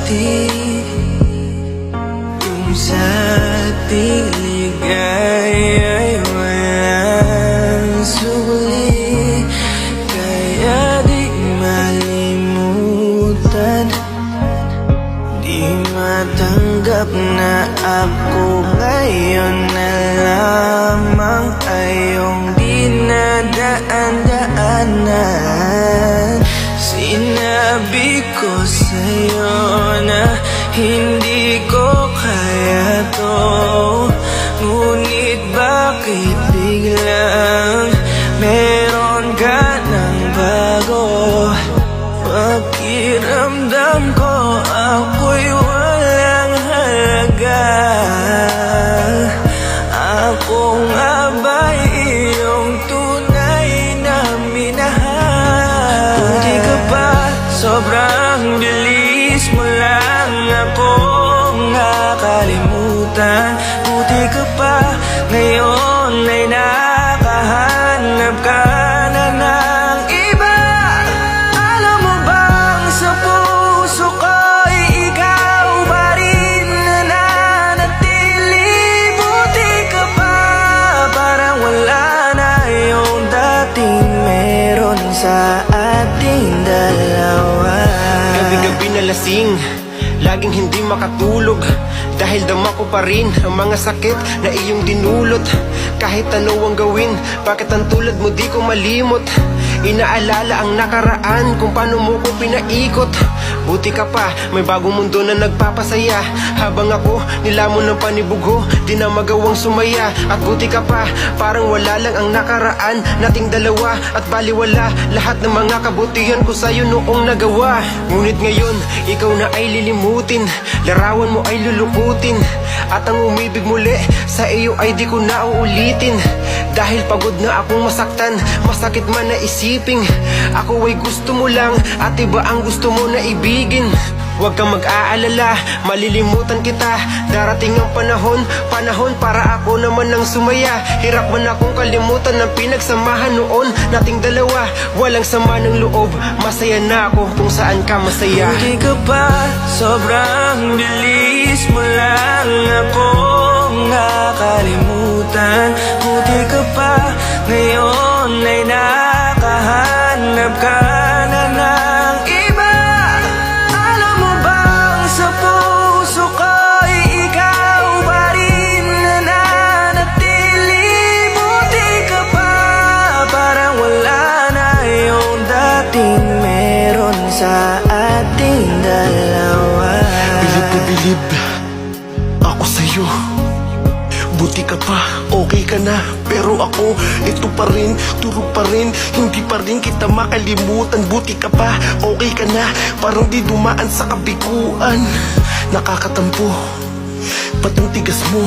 dati, kung sa ating ligaya'y walang suli, kaya di malimutan, di matanggap na ako ngayon na lamang ay iyong dinadaan-daanan. Sinabi ko sa'yo na hindi ko kaya to, ngunit bakit biglang meron ka ng bago? Pakiramdam ko ako'y walang halaga. Ako nga ba'y iyong tunay na minahal? Kung di ka pa, sobrang bilis mo lang akong nakalimutan. Buti ka pa, ngayon ay nakahanap ka na ng iba. Alam mo bang sa puso ko'y ikaw pa rin nananatili? Buti ka pa, parang wala na yung dating meron sa ating dalawa. Gabi-gabi na lasing, laging hindi makatulog, dahil dama ko pa rin ang mga sakit na iyong dinulot. Kahit ano ang gawin, bakit ang tulad mo di ko malimot? Inaalala ang nakaraan, kung paano mo ko pinaikot. Buti ka pa, may bagong mundo na nagpapasaya, habang ako nilamon ng panibugho, di na magawang sumaya. At buti ka pa, parang wala lang ang nakaraan nating dalawa, at baliwala lahat ng mga kabutihan ko sa'yo noong nagawa. Ngunit ngayon, ikaw na ay lilimutin, larawan mo ay lulukutin, at ang umibig muli sa iyo ay di ko na uulitin. Dahil pagod na akong masaktan, masakit man na isiping ako ay gusto mo lang, at iba ang gusto mo na ibigin. Huwag kang mag-aalala, malilimutan kita. Darating ang panahon para ako naman ang sumaya. Hirap man akong kalimutan ng pinagsamahan noon nating dalawa. Walang sama ng loob, masaya na ako kung saan ka masaya. Buti ka pa, sobrang bilis mo lang akong nakalimutan. Buti ka pa, ngayon ay nakahanap ka na ng iba. Alam mo bang sa puso ko'y ikaw pa rin nananatili? Buti ka pa, parang wala na yung dating meron sa ating dalawa. Bilib na bilib ako sa'yo. Buti ka pa, okay ka na, pero ako, ito pa rin, turo pa rin, hindi pa rin kita makalimutan. Buti ka pa, okay ka na, parang di dumaan sa kabiguan. Nakakatampo, ba't ang tigas mo?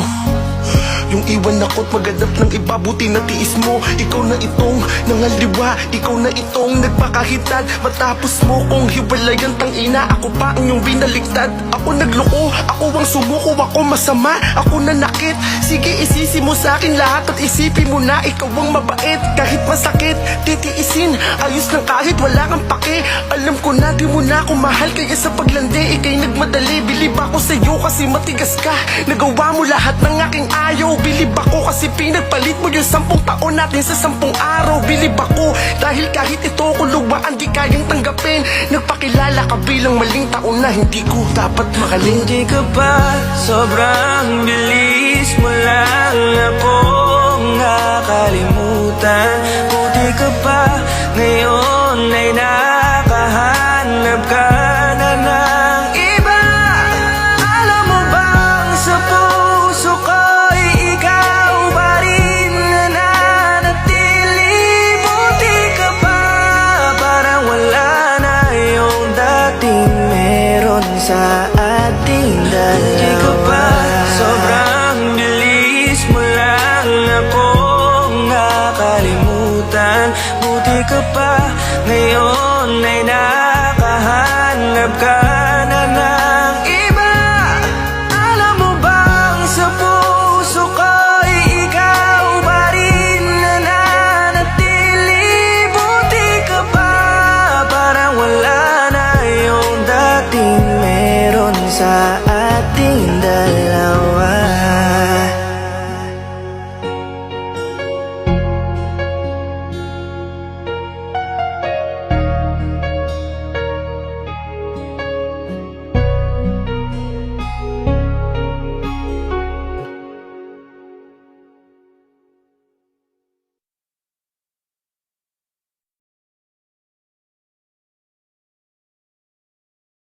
Yung iwan ako't maghanap ng iba, buti na tiis mo. Ikaw na itong nangaliwa, ikaw na itong nagpakahitad. Matapos mo kong hiwalayan, tangina, ako pa ang iyong binaligtad. Ako nagloko, ako ang sumuko, ako masama, ako nanakit. Sige, isisi mo sa akin lahat at isipin mo na ikaw ang mabait. Kahit masakit, titiisin, ayos lang kahit wala kang pake. Alam ko na di mo na ako mahal, kaya sa paglandi ikay nagmadali. Bilib ako sa'yo kasi matigas ka, nagawa mo lahat ng aking ayaw. Bilib ako kasi pinagpalit mo yung 10 taon natin sa 10 araw. Bilib ako dahil kahit ito ko luwaan di kayang tanggapin. Nagpakilala ka bilang maling taon na hindi ko dapat makaling. Buti ka pa, sobrang bilis mo lang akong nakalimutan. Buti ka pa, ngayon ay nakahanap ka na ng iba. Alam mo bang sa puso ko'y ikaw pa rin nananatili? Buti ka pa, parang wala na yung dating meron sa ating dalawa. Buti ka pa, sobrang bilis mo lang akong nakalimutan. Buti ka pa, ngayon sa ating